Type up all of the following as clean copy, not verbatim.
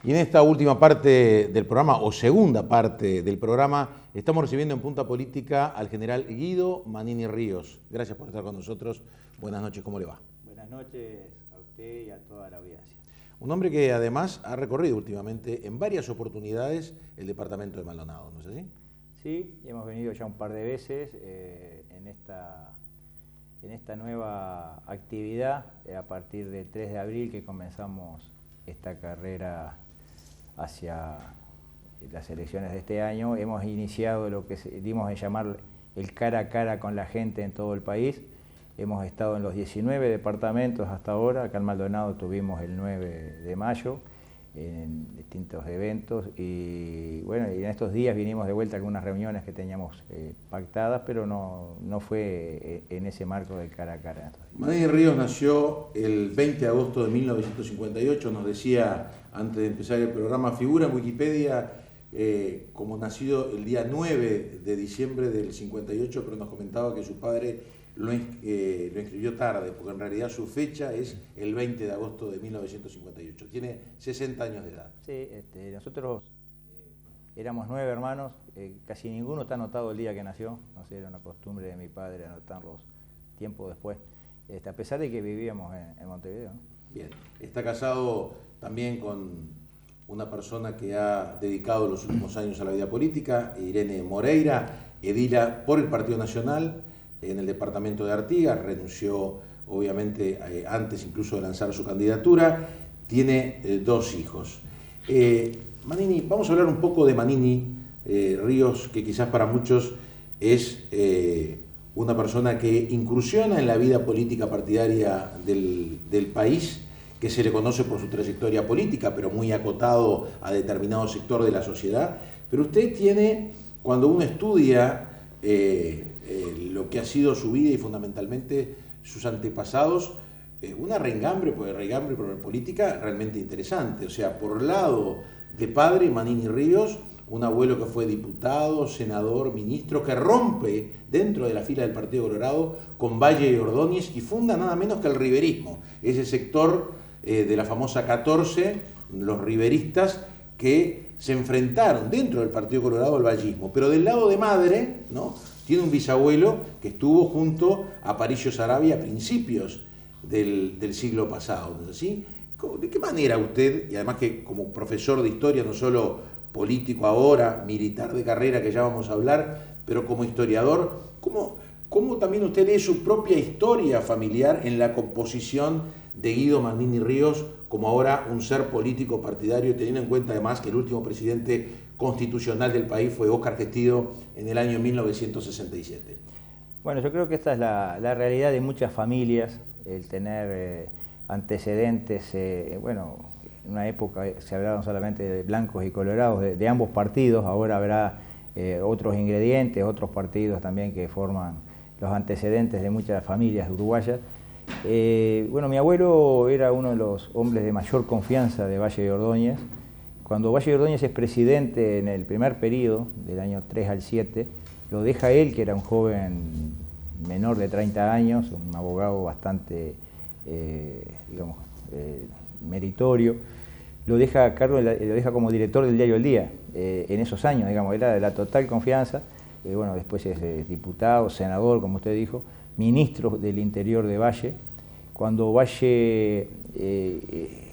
Y en esta última parte del programa, o segunda parte del programa, estamos recibiendo en Punta Política al general Guido Manini Ríos. Gracias por estar con nosotros. Buenas noches, ¿cómo le va? Buenas noches a usted y a toda la audiencia. Un hombre que además ha recorrido últimamente en varias oportunidades el departamento de Maldonado, ¿no es así? Sí, hemos venido ya un par de veces en esta nueva actividad a partir del 3 de abril que comenzamos esta carrera hacia las elecciones de este año. Hemos iniciado lo que dimos en llamar el cara a cara con la gente en todo el país. Hemos estado en los 19 departamentos hasta ahora. Acá en Maldonado tuvimos el 9 de mayo en distintos eventos y bueno, y en estos días vinimos de vuelta a algunas reuniones que teníamos pactadas, pero no fue en ese marco del cara a cara. Manini Ríos nació el 20 de agosto de 1958, nos decía antes de empezar el programa, figura en Wikipedia como nacido el día 9 de diciembre del 58, pero nos comentaba que su padre lo inscribió tarde, porque en realidad su fecha es el 20 de agosto de 1958. Tiene 60 años de edad. Sí, nosotros éramos 9 hermanos, casi ninguno está anotado el día que nació, no sé, era una costumbre de mi padre anotarlos tiempo después, a pesar de que vivíamos en Montevideo, ¿no? Bien, está casado también con una persona que ha dedicado los últimos años a la vida política, Irene Moreira, edila por el Partido Nacional en el departamento de Artigas, renunció obviamente antes incluso de lanzar su candidatura, tiene 2 hijos. Manini, vamos a hablar un poco de Manini Ríos, que quizás para muchos es una persona que incursiona en la vida política partidaria del país, que se le conoce por su trayectoria política, pero muy acotado a determinado sector de la sociedad. Pero usted tiene, cuando uno estudia lo que ha sido su vida y fundamentalmente sus antepasados, una raigambre por política realmente interesante. O sea, por lado de padre, Manini Ríos, un abuelo que fue diputado, senador, ministro, que rompe dentro de la fila del Partido Colorado con Valle y Ordóñez y funda nada menos que el riverismo, ese sector de la famosa 14, los riveristas que se enfrentaron dentro del Partido Colorado al vallismo. Pero del lado de madre, ¿no?, tiene un bisabuelo que estuvo junto a Aparicio Saravia a principios del siglo pasado, ¿no es así? ¿De qué manera usted, y además que como profesor de historia, no solo político ahora, militar de carrera, que ya vamos a hablar, pero como historiador, ¿cómo también usted lee su propia historia familiar en la composición de Guido Manini Ríos como ahora un ser político partidario, teniendo en cuenta además que el último presidente constitucional del país fue Óscar Gestido en el año 1967? Bueno, yo creo que esta es la realidad de muchas familias, el tener antecedentes, bueno, en una época se hablaban solamente de blancos y colorados de ambos partidos, ahora habrá otros ingredientes, otros partidos también que forman los antecedentes de muchas familias uruguayas. Bueno, mi abuelo era uno de los hombres de mayor confianza de Valle de Ordóñez. Cuando Valle de Ordóñez es presidente en el primer periodo, del año 3 al 7, lo deja él, que era un joven menor de 30 años, un abogado bastante, digamos, meritorio, lo deja a cargo, lo deja como director del diario El Día, en esos años, digamos, era de la total confianza. Bueno, después es diputado, senador, como usted dijo, ministro del Interior de Valle. Cuando Valle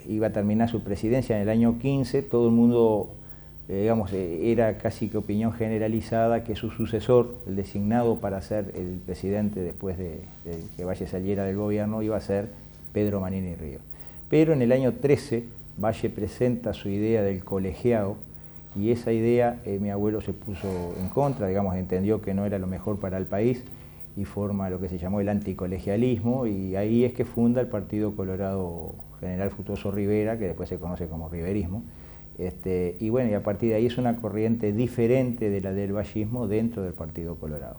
iba a terminar su presidencia en el año 15, todo el mundo, digamos, era casi que opinión generalizada que su sucesor, el designado para ser el presidente después de que Valle saliera del gobierno, iba a ser Pedro Manini Ríos. Pero en el año 13, Valle presenta su idea del colegiado y esa idea mi abuelo se puso en contra, digamos, entendió que no era lo mejor para el país y forma lo que se llamó el anticolegialismo, y ahí es que funda el Partido Colorado General Fructuoso Rivera, que después se conoce como riverismo. Y bueno, y a partir de ahí es una corriente diferente de la del vallismo dentro del Partido Colorado.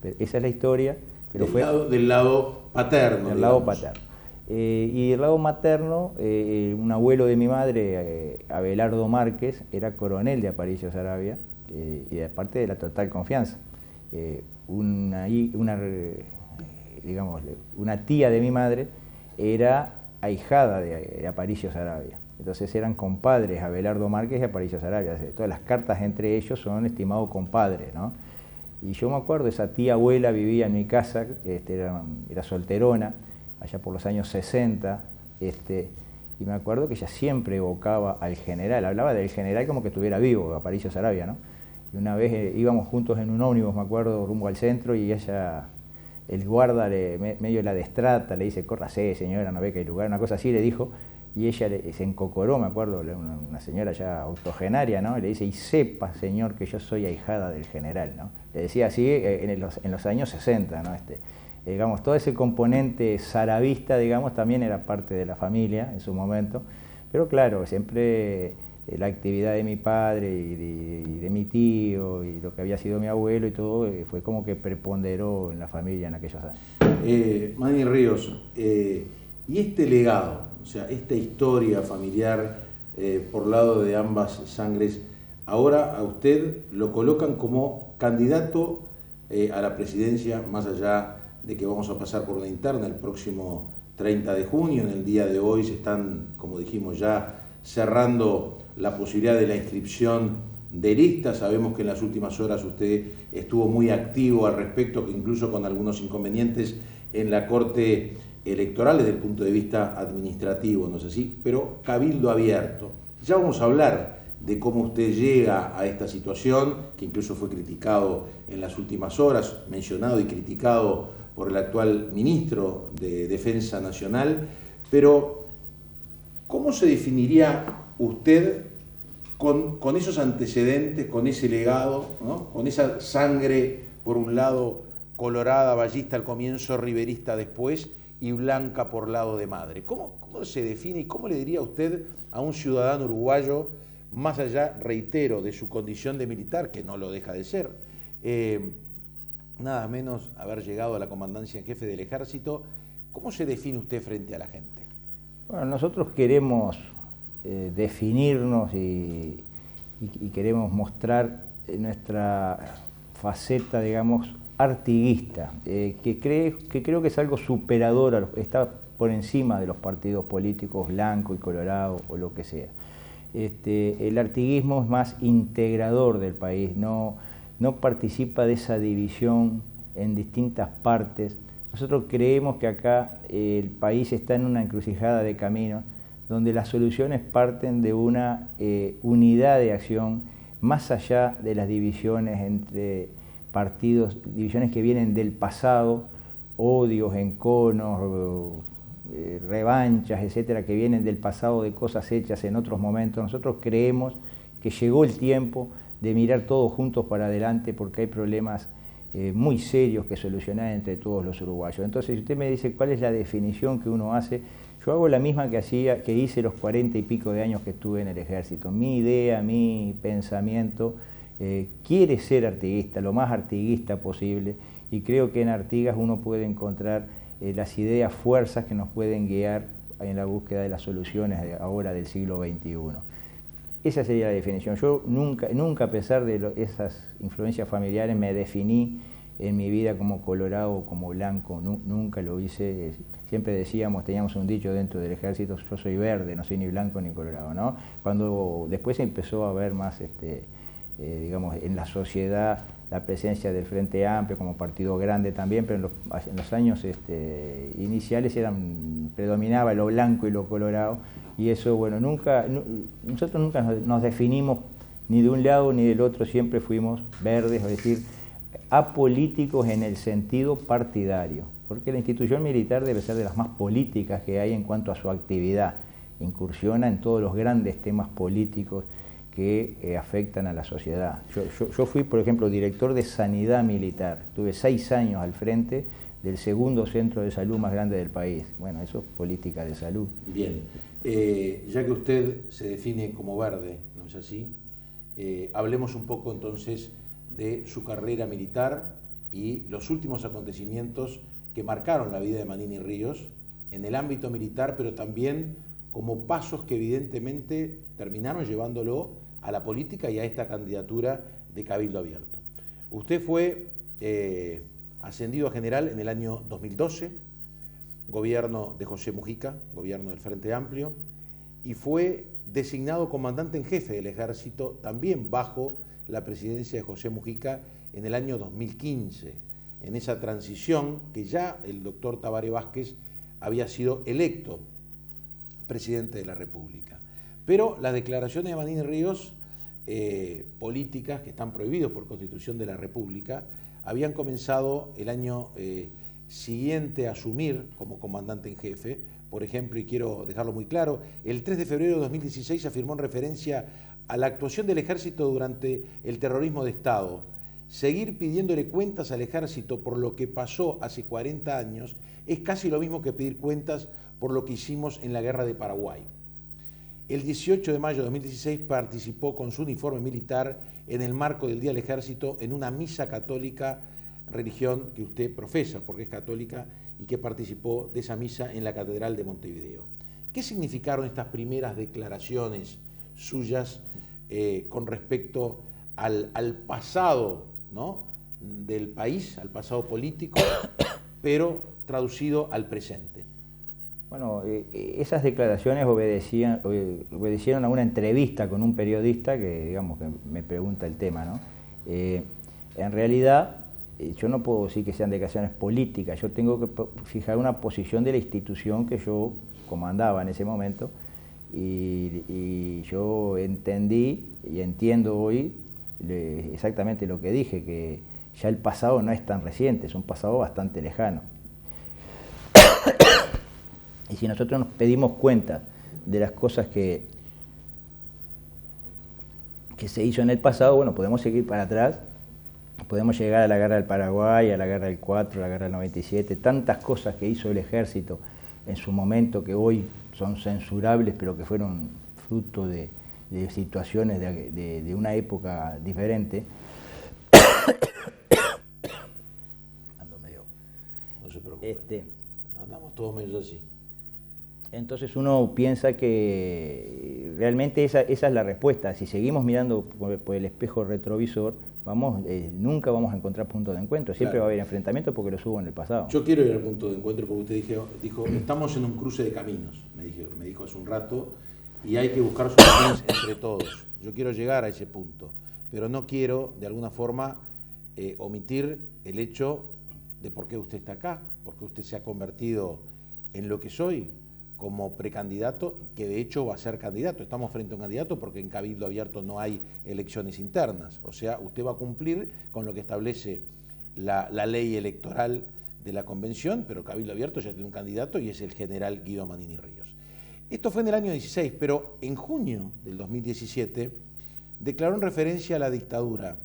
Pero esa es la historia. Pero del lado paterno. Del lado paterno. Y del lado materno, un abuelo de mi madre, Abelardo Márquez, era coronel de Aparicio Saravia, y aparte de la total confianza. Digamos, una tía de mi madre era ahijada de Aparicio Saravia. Entonces eran compadres, Abelardo Márquez y Aparicio Saravia. Todas las cartas entre ellos son estimados compadres, ¿no? Y yo me acuerdo, esa tía abuela vivía en mi casa, era solterona, allá por los años 60, y me acuerdo que ella siempre evocaba al general, hablaba del general como que estuviera vivo, Aparicio Saravia, ¿no? Y una vez íbamos juntos en un ómnibus, me acuerdo, rumbo al centro, y ella, el guarda, medio la destrata, le dice, córrase, señora, no ve que hay lugar, una cosa así le dijo, y ella se encocoró, me acuerdo, una señora ya octogenaria, ¿no? Y le dice, y sepa, señor, que yo soy ahijada del general, ¿no? Le decía así en los años 60, ¿no? Digamos, todo ese componente saravista, digamos, también era parte de la familia en su momento, pero claro, siempre la actividad de mi padre y de mi tío y lo que había sido mi abuelo y todo, fue como que preponderó en la familia en aquellos años. Manny Ríos, y este legado, o sea, esta historia familiar por lado de ambas sangres, ahora a usted lo colocan como candidato a la presidencia, más allá de que vamos a pasar por una interna el próximo 30 de junio. En el día de hoy se están, como dijimos ya, cerrando la posibilidad de la inscripción de listas. Sabemos que en las últimas horas usted estuvo muy activo al respecto, que incluso con algunos inconvenientes en la Corte Electoral desde el punto de vista administrativo, no sé si, pero cabildo abierto. Ya vamos a hablar de cómo usted llega a esta situación, que incluso fue criticado en las últimas horas, mencionado y criticado por el actual ministro de Defensa Nacional, pero ¿cómo se definiría usted con esos antecedentes, con ese legado, ¿no? Con esa sangre, por un lado, colorada, ballista al comienzo, riverista después, y blanca por lado de madre? ¿Cómo se define y cómo le diría usted a un ciudadano uruguayo, más allá, reitero, de su condición de militar, que no lo deja de ser, nada menos haber llegado a la comandancia en jefe del ejército? ¿Cómo se define usted frente a la gente? Bueno, nosotros queremos definirnos y queremos mostrar nuestra faceta, digamos, artiguista, que creo que es algo superador, está por encima de los partidos políticos blanco y colorado o lo que sea. El artiguismo es más integrador del país, no participa de esa división en distintas partes. Nosotros creemos que acá el país está en una encrucijada de caminos donde las soluciones parten de una unidad de acción más allá de las divisiones entre partidos, divisiones que vienen del pasado, odios, enconos, revanchas, etcétera, que vienen del pasado de cosas hechas en otros momentos. Nosotros creemos que llegó el tiempo de mirar todos juntos para adelante porque hay problemas muy serios que solucionar entre todos los uruguayos. Entonces, si usted me dice cuál es la definición que uno hace, yo hago la misma que hice los 40 y pico de años que estuve en el ejército. Mi idea, mi pensamiento quiere ser artiguista, lo más artiguista posible, y creo que en Artigas uno puede encontrar las ideas, fuerzas que nos pueden guiar en la búsqueda de las soluciones ahora del siglo XXI. Esa sería la definición. Yo nunca a pesar de esas influencias familiares, me definí en mi vida como colorado o como blanco, nunca lo hice. Siempre decíamos, teníamos un dicho dentro del ejército, yo soy verde, no soy ni blanco ni colorado, ¿no? Cuando después empezó a haber más, digamos, en la sociedad la presencia del Frente Amplio como partido grande también, pero en los años iniciales predominaba lo blanco y lo colorado, y eso, bueno, nosotros nunca nos definimos ni de un lado ni del otro, siempre fuimos verdes, es decir, apolíticos en el sentido partidario, porque la institución militar debe ser de las más políticas que hay en cuanto a su actividad, incursiona en todos los grandes temas políticos que afectan a la sociedad. Yo fui, por ejemplo, director de Sanidad Militar, tuve 6 años al frente del segundo centro de salud más grande del país. Bueno, eso es política de salud. Bien, ya que usted se define como verde, ¿no es así? Hablemos un poco entonces de su carrera militar y los últimos acontecimientos que marcaron la vida de Manini Ríos en el ámbito militar, pero también como pasos que evidentemente terminaron llevándolo a la política y a esta candidatura de Cabildo Abierto. Usted fue ascendido a general en el año 2012, gobierno de José Mujica, gobierno del Frente Amplio, y fue designado comandante en jefe del ejército, también bajo la presidencia de José Mujica en el año 2015, en esa transición que ya el doctor Tabaré Vázquez había sido electo presidente de la República. Pero las declaraciones de Manini Ríos, políticas que están prohibidas por Constitución de la República, habían comenzado el año siguiente a asumir como comandante en jefe. Por ejemplo, y quiero dejarlo muy claro, el 3 de febrero de 2016 afirmó en referencia a la actuación del ejército durante el terrorismo de Estado: seguir pidiéndole cuentas al ejército por lo que pasó hace 40 años es casi lo mismo que pedir cuentas por lo que hicimos en la guerra de Paraguay. El 18 de mayo de 2016 participó con su uniforme militar en el marco del Día del Ejército en una misa católica, religión que usted profesa porque es católica, y que participó de esa misa en la Catedral de Montevideo. ¿Qué significaron estas primeras declaraciones suyas con respecto al pasado, ¿no?, del país, al pasado político, pero traducido al presente? Bueno, esas declaraciones obedecieron a una entrevista con un periodista que, digamos, que me pregunta el tema, ¿no? En realidad, yo no puedo decir que sean declaraciones políticas, yo tengo que fijar una posición de la institución que yo comandaba en ese momento, y yo entendí y entiendo hoy exactamente lo que dije, que ya el pasado no es tan reciente, es un pasado bastante lejano. Y si nosotros nos pedimos cuenta de las cosas que se hizo en el pasado, bueno, podemos seguir para atrás, podemos llegar a la guerra del Paraguay, a la guerra del 4, a la guerra del 97, tantas cosas que hizo el ejército en su momento que hoy son censurables, pero que fueron fruto de situaciones de una época diferente. Ando medio... No se preocupe. Andamos todos medio así. Entonces uno piensa que realmente esa es la respuesta. Si seguimos mirando por el espejo retrovisor, nunca vamos a encontrar punto de encuentro. Siempre va a haber enfrentamientos porque los hubo en el pasado. Yo quiero ir al punto de encuentro porque usted dijo, estamos en un cruce de caminos, me dijo hace un rato, y hay que buscar soluciones entre todos. Yo quiero llegar a ese punto, pero no quiero, de alguna forma, omitir el hecho de por qué usted está acá, por qué usted se ha convertido en lo que soy, como precandidato, que de hecho va a ser candidato. Estamos frente a un candidato porque en Cabildo Abierto no hay elecciones internas. O sea, usted va a cumplir con lo que establece la ley electoral de la convención, pero Cabildo Abierto ya tiene un candidato y es el general Guido Manini Ríos. Esto fue en el año 16, pero en junio del 2017 declaró en referencia a la dictadura: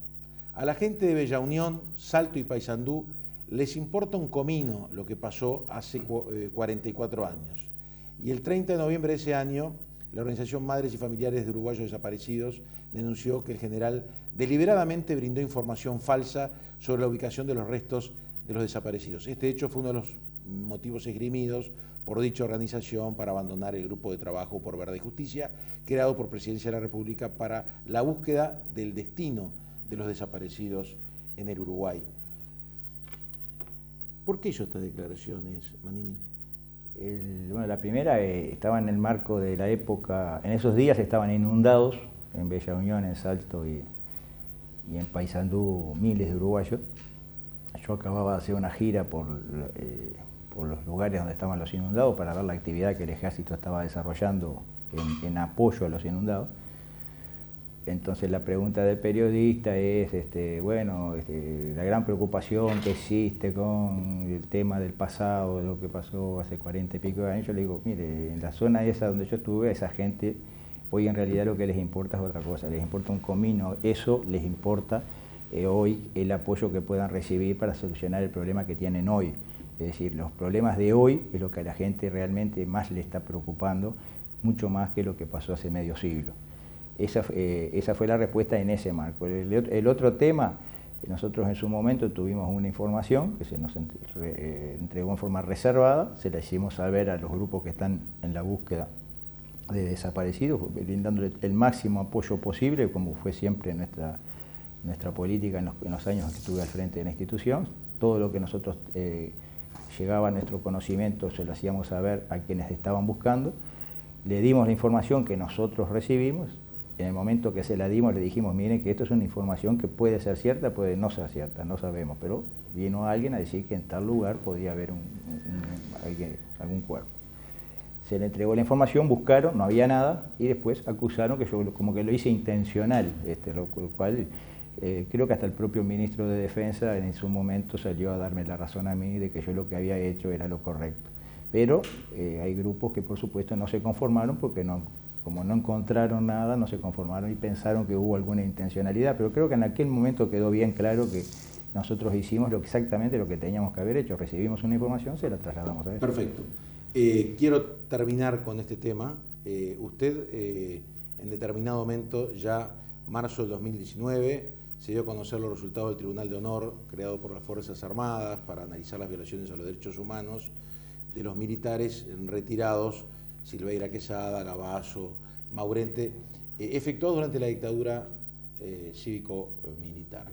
a la gente de Bella Unión, Salto y Paysandú les importa un comino lo que pasó hace 44 años. Y el 30 de noviembre de ese año, la organización Madres y Familiares de Uruguayos Desaparecidos denunció que el general deliberadamente brindó información falsa sobre la ubicación de los restos de los desaparecidos. Este hecho fue uno de los motivos esgrimidos por dicha organización para abandonar el grupo de trabajo por Verdad y Justicia, creado por Presidencia de la República para la búsqueda del destino de los desaparecidos en el Uruguay. ¿Por qué hizo estas declaraciones, Manini? Bueno, la primera estaba en el marco de la época, en esos días estaban inundados en Bella Unión, en Salto y en Paysandú miles de uruguayos. Yo acababa de hacer una gira por los lugares donde estaban los inundados para ver la actividad que el ejército estaba desarrollando en apoyo a los inundados. Entonces la pregunta del periodista es, la gran preocupación que existe con el tema del pasado, de lo que pasó hace 40 y pico de años. Yo le digo, mire, en la zona esa donde yo estuve, a esa gente, hoy en realidad lo que les importa es otra cosa, les importa un comino, eso les importa hoy el apoyo que puedan recibir para solucionar el problema que tienen hoy. Es decir, los problemas de hoy es lo que a la gente realmente más le está preocupando, mucho más que lo que pasó hace medio siglo. Esa fue la respuesta en ese marco. El otro tema, nosotros en su momento tuvimos una información que se nos entregó en forma reservada, se la hicimos saber a los grupos que están en la búsqueda de desaparecidos, brindándole el máximo apoyo posible, como fue siempre nuestra política en los años que estuve al frente de la institución. Todo lo que nosotros llegaba a nuestro conocimiento se lo hacíamos saber a quienes estaban buscando. le dimos la información que nosotros recibimos. En el momento que se la dimos le dijimos, miren que esto es una información que puede ser cierta, puede no ser cierta, no sabemos, pero vino alguien a decir que en tal lugar podía haber algún cuerpo. Se le entregó la información, buscaron, no había nada, y después acusaron que yo como que lo hice intencional, lo cual creo que hasta el propio ministro de Defensa en su momento salió a darme la razón a mí de que yo lo que había hecho era lo correcto. Pero hay grupos que por supuesto no se conformaron porque como no encontraron nada, no se conformaron y pensaron que hubo alguna intencionalidad, pero creo que en aquel momento quedó bien claro que nosotros hicimos exactamente lo que teníamos que haber hecho, recibimos una información, se la trasladamos a ellos. Perfecto. Quiero terminar con este tema. Usted en determinado momento, ya marzo del 2019, se dio a conocer los resultados del Tribunal de Honor creado por las Fuerzas Armadas para analizar las violaciones a los derechos humanos de los militares retirados, Silveira Quesada, Gabazo, Maurente, efectuados durante la dictadura cívico-militar.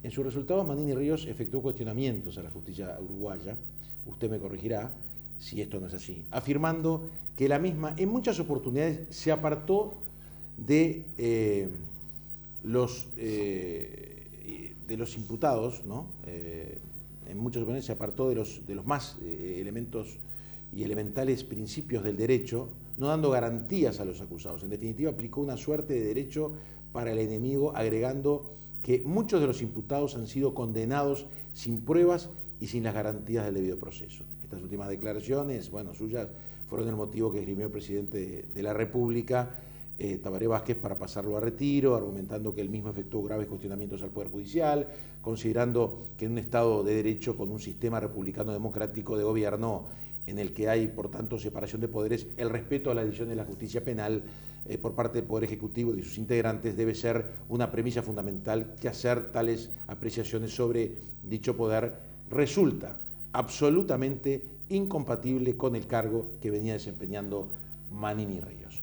En sus resultados, Manini Ríos efectuó cuestionamientos a la justicia uruguaya, usted me corregirá si esto no es así, afirmando que la misma en muchas oportunidades se apartó de los imputados, ¿no? En muchas oportunidades se apartó de los más elementos y elementales principios del derecho, no dando garantías a los acusados. En definitiva, aplicó una suerte de derecho para el enemigo, agregando que muchos de los imputados han sido condenados sin pruebas y sin las garantías del debido proceso. Estas últimas declaraciones, suyas, fueron el motivo que esgrimió el presidente de la República, Tabaré Vázquez, para pasarlo a retiro, argumentando que él mismo efectuó graves cuestionamientos al Poder Judicial, considerando que en un Estado de Derecho con un sistema republicano democrático de gobierno en el que hay, por tanto, separación de poderes, el respeto a la decisión de la justicia penal por parte del Poder Ejecutivo y de sus integrantes debe ser una premisa fundamental, que hacer tales apreciaciones sobre dicho poder resulta absolutamente incompatible con el cargo que venía desempeñando Manini Ríos.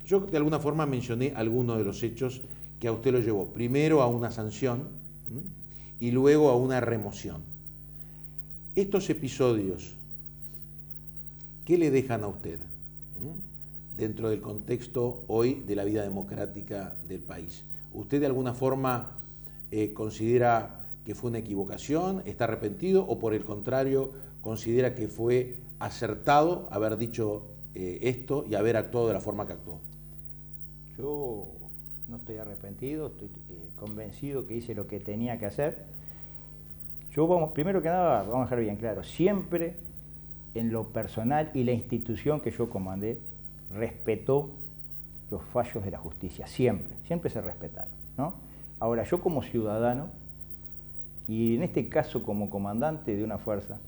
Yo de alguna forma mencioné algunos de los hechos que a usted lo llevó primero a una sanción y luego a una remoción. Estos episodios, ¿qué le dejan a usted dentro del contexto hoy de la vida democrática del país? ¿Usted de alguna forma considera que fue una equivocación, está arrepentido, o por el contrario considera que fue acertado haber dicho esto y haber actuado de la forma que actuó? Yo no estoy arrepentido, estoy convencido que hice lo que tenía que hacer. Primero que nada, vamos a dejar bien claro, siempre en lo personal y la institución que yo comandé respetó los fallos de la justicia, siempre se respetaron, ¿no? Ahora, yo como ciudadano, y en este caso como comandante de una fuerza,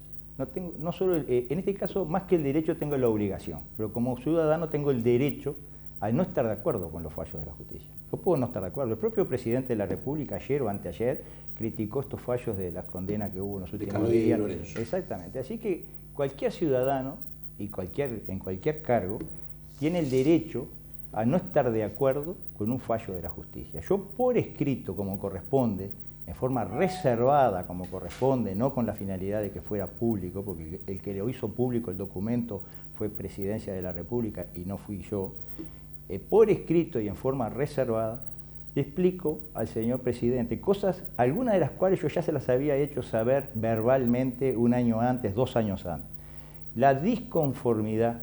no solo en este caso, más que el derecho, tengo la obligación, pero como ciudadano tengo el derecho a no estar de acuerdo con los fallos de la justicia. Yo puedo no estar de acuerdo. El propio presidente de la República, ayer o anteayer, criticó estos fallos de las condenas que hubo en los últimos días. Exactamente. Así que cualquier ciudadano y en cualquier cargo tiene el derecho a no estar de acuerdo con un fallo de la justicia. Yo, por escrito, como corresponde, en forma reservada como corresponde, no con la finalidad de que fuera público, porque el que lo hizo público el documento fue Presidencia de la República y no fui yo, por escrito y en forma reservada, le explico al señor presidente cosas, algunas de las cuales yo ya se las había hecho saber verbalmente un año antes, 2 años antes. La disconformidad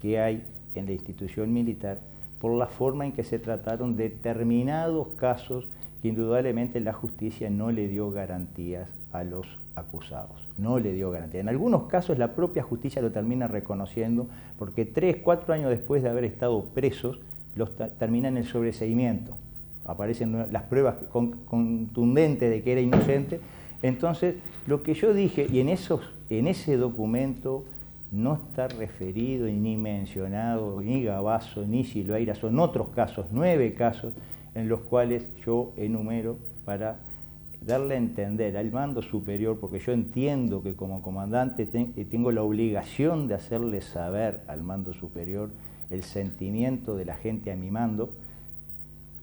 que hay en la institución militar por la forma en que se trataron determinados casos que indudablemente la justicia no le dio garantías a los acusados, no le dio garantía. En algunos casos la propia justicia lo termina reconociendo porque 3, 4 años después de haber estado presos, terminan el sobreseimiento. Aparecen las pruebas contundentes de que era inocente. Entonces, lo que yo dije, y en ese documento no está referido ni mencionado ni Gabazo ni Silveira, son otros casos, 9 casos, en los cuales yo enumero para darle a entender al mando superior, porque yo entiendo que como comandante tengo la obligación de hacerle saber al mando superior el sentimiento de la gente a mi mando,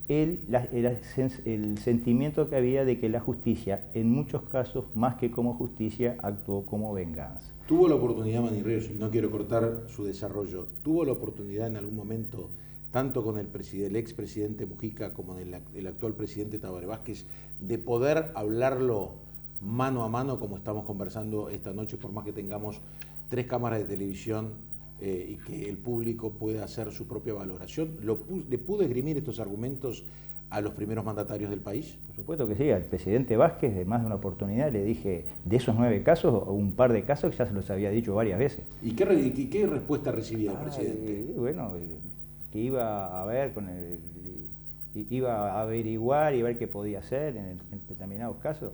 el sentimiento que había de que la justicia, en muchos casos, más que como justicia, actuó como venganza. Tuvo la oportunidad, Manini Ríos, y no quiero cortar su desarrollo, tuvo la oportunidad en algún momento, tanto con el expresidente Mujica como con el actual presidente Tabaré Vázquez, de poder hablarlo mano a mano como estamos conversando esta noche, por más que tengamos 3 cámaras de televisión y que el público pueda hacer su propia valoración? ¿Le pudo esgrimir estos argumentos a los primeros mandatarios del país? Por supuesto que sí, al presidente Vázquez de más de una oportunidad le dije de esos 9 casos, un par de casos que ya se los había dicho varias veces. ¿Y qué respuesta recibía el presidente? Bueno, que iba a ver iba a averiguar y ver qué podía hacer en determinados casos.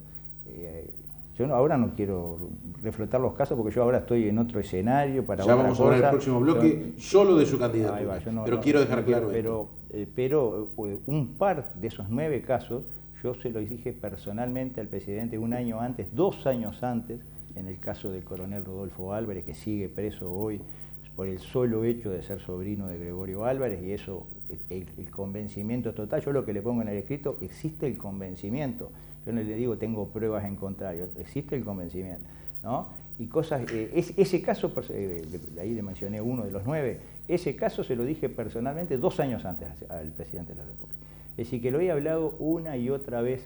Yo ahora no quiero reflotar los casos porque yo ahora estoy en otro escenario para ya vamos a ver el próximo bloque solo de su candidatura, pero quiero dejar claro pero un par de esos 9 casos yo se los dije personalmente al presidente 1 año antes, 2 años antes, en el caso del coronel Rodolfo Álvarez, que sigue preso hoy por el solo hecho de ser sobrino de Gregorio Álvarez, y eso, el convencimiento total. Yo lo que le pongo en el escrito, existe el convencimiento. Yo no le digo tengo pruebas en contrario, existe el convencimiento, ¿no? Y cosas, ese caso, ahí le mencioné uno de los 9, ese caso se lo dije personalmente 2 años antes al presidente de la República. Es decir, que lo he hablado una y otra vez,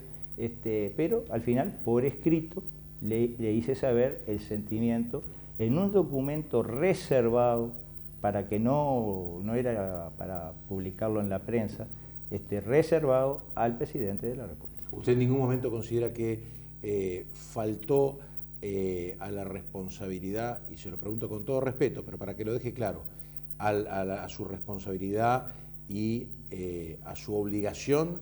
pero al final, por escrito, le hice saber el sentimiento en un documento reservado para que no era para publicarlo en la prensa, reservado al presidente de la República. ¿Usted en ningún momento considera que faltó a la responsabilidad, y se lo pregunto con todo respeto, pero para que lo deje claro, a su responsabilidad y a su obligación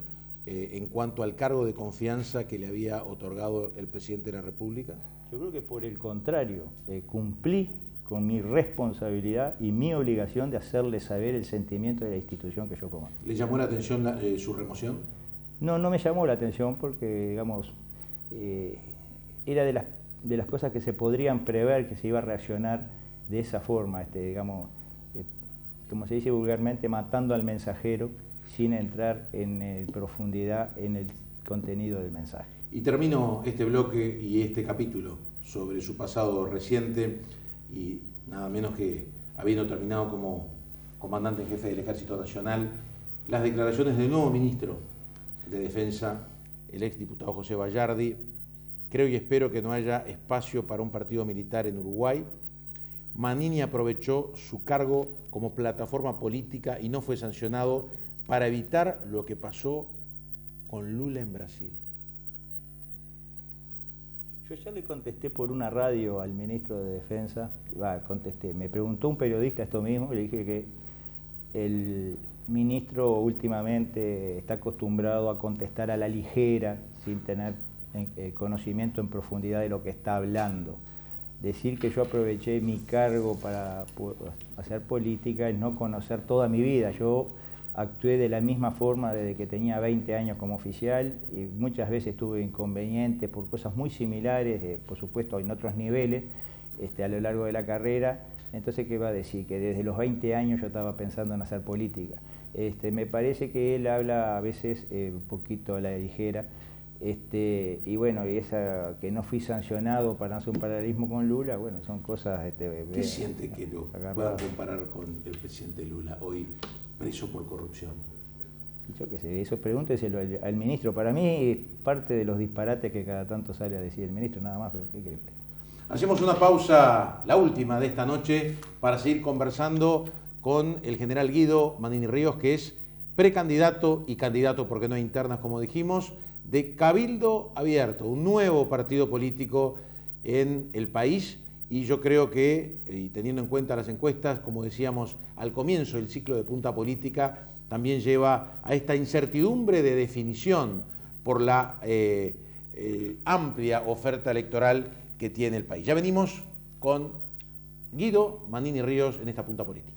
en cuanto al cargo de confianza que le había otorgado el presidente de la República? Yo creo que por el contrario, cumplí con mi responsabilidad y mi obligación de hacerle saber el sentimiento de la institución que yo comando. ¿Le llamó la atención su remoción? No me llamó la atención porque, digamos, era de las cosas que se podrían prever que se iba a reaccionar de esa forma, digamos, como se dice vulgarmente, matando al mensajero sin entrar en profundidad en el contenido del mensaje. Y termino este bloque y este capítulo sobre su pasado reciente y nada menos que habiendo terminado como comandante en jefe del Ejército Nacional, las declaraciones del nuevo ministro de Defensa, el exdiputado José Bayardi. Creo y espero que no haya espacio para un partido militar en Uruguay. Manini aprovechó su cargo como plataforma política y no fue sancionado para evitar lo que pasó con Lula en Brasil. Yo ya le contesté por una radio al ministro de Defensa, me preguntó un periodista esto mismo y le dije que el ministro últimamente está acostumbrado a contestar a la ligera, sin tener conocimiento en profundidad de lo que está hablando. Decir que yo aproveché mi cargo para hacer política es no conocer toda mi vida. Yo actué de la misma forma desde que tenía 20 años como oficial y muchas veces tuve inconvenientes por cosas muy similares, por supuesto en otros niveles, a lo largo de la carrera. Entonces, ¿qué va a decir? Que desde los 20 años yo estaba pensando en hacer política. Me parece que él habla a veces un poquito a la ligera, y bueno, y esa que no fui sancionado para hacer un paralelismo con Lula, bueno, son cosas... ¿Qué siente que lo puedan comparar con el presidente Lula hoy preso por corrupción? Yo qué sé, eso pregúnteselo al ministro. Para mí es parte de los disparates que cada tanto sale a decir el ministro, nada más, pero ¿qué cree? Hacemos una pausa, la última de esta noche, para seguir conversando con el general Guido Manini Ríos, que es precandidato y candidato, porque no hay internas, como dijimos, de Cabildo Abierto, un nuevo partido político en el país. Y yo creo que, y teniendo en cuenta las encuestas, como decíamos al comienzo del ciclo de Punta Política, también lleva a esta incertidumbre de definición por la amplia oferta electoral que tiene el país. Ya venimos con Guido Manini Ríos en esta Punta Política.